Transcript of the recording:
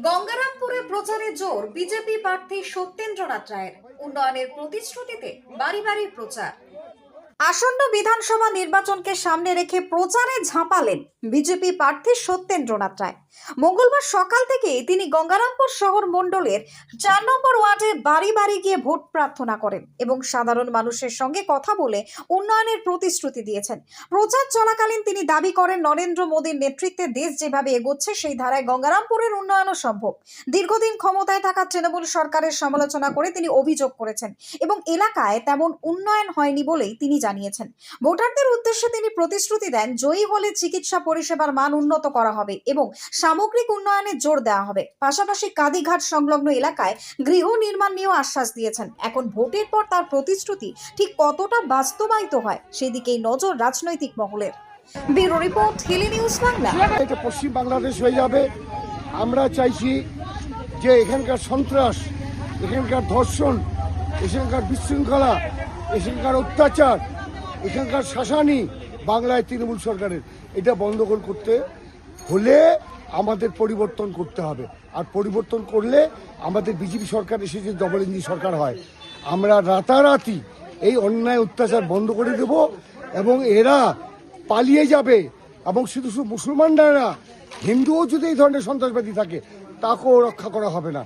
গঙ্গারামপুরে প্রচারে জোর বিজেপি প্রার্থী সত্যেন্দ্রনাথ রায়ের। উন্নয়নের প্রতিশ্রুতিতে বাড়ি বাড়ি প্রচার। আসন্ন বিধানসভা নির্বাচনকে সামনে রেখে প্রচারে ঝাঁপালেন বিজেপি প্রার্থী সত্যেন্দ্রনাথ রায়। মঙ্গলবার সকাল থেকে তিনি গঙ্গারামপুর শহর মণ্ডলের 4 নম্বর ওয়ার্ডে বাড়ি বাড়ি গিয়ে ভোট প্রার্থনা করেন এবং সাধারণ মানুষের সঙ্গে কথা বলে উন্নয়নের প্রতিশ্রুতি দিয়েছেন। প্রচার চলাকালীন তিনি দাবি করেন, নরেন্দ্র মোদীর নেতৃত্বে দেশ যেভাবে এগোচ্ছে সেই ধারায় গঙ্গারামপুরের উন্নয়নও সম্ভব। দীর্ঘদিন ক্ষমতায় থাকা তৃণমূল সরকারের সমালোচনা করে তিনি অভিযোগ করেছেন এবং এলাকায় তেমন উন্নয়ন হয়নি বলেই তিনি জানিয়েছেন। ভোটারদের উদ্দেশ্যে তিনি প্রতিশ্রুতি দেন, জয়ী হলে চিকিৎসা পরিষেবার মান উন্নত করা হবে এবং সামগ্রিক উন্নয়নে জোর দেওয়া হবে। পাশাপাশি কাদিঘাট সংলগ্ন এলাকায় গৃহ নির্মাণ নিয়েও আশ্বাস দিয়েছেন। এখন ভোটের পর তার প্রতিশ্রুতি ঠিক কতটা বাস্তবায়িত হয় সেদিকেই নজর রাজনৈতিক মহলের। Bureau report, Hili news Bangla. এটা পশ্চিম বাংলাদেশ হয়ে যাবে। আমরা চাইছি যে এখানকার সন্ত্রাস, এখানকার ধর্ষণ, এখানকার বিশৃঙ্খলা, এখানকার অত্যাচার, এখানকার শাসানি বাংলায় তৃণমূল সরকারের, এটা বন্ধ করতে হলে আমাদের পরিবর্তন করতে হবে। আর পরিবর্তন করলে আমাদের বিজেপি সরকার এসে যে ডবল ইঞ্জিন সরকার হয়, আমরা রাতারাতি এই অন্যায় অত্যাচার বন্ধ করে দেব এবং এরা পালিয়ে যাবে। এবং শুধু মুসলমানরা না, হিন্দুও যদি এই ধরনের সন্ত্রাসবাদী থাকে তাকেও রক্ষা করা হবে না।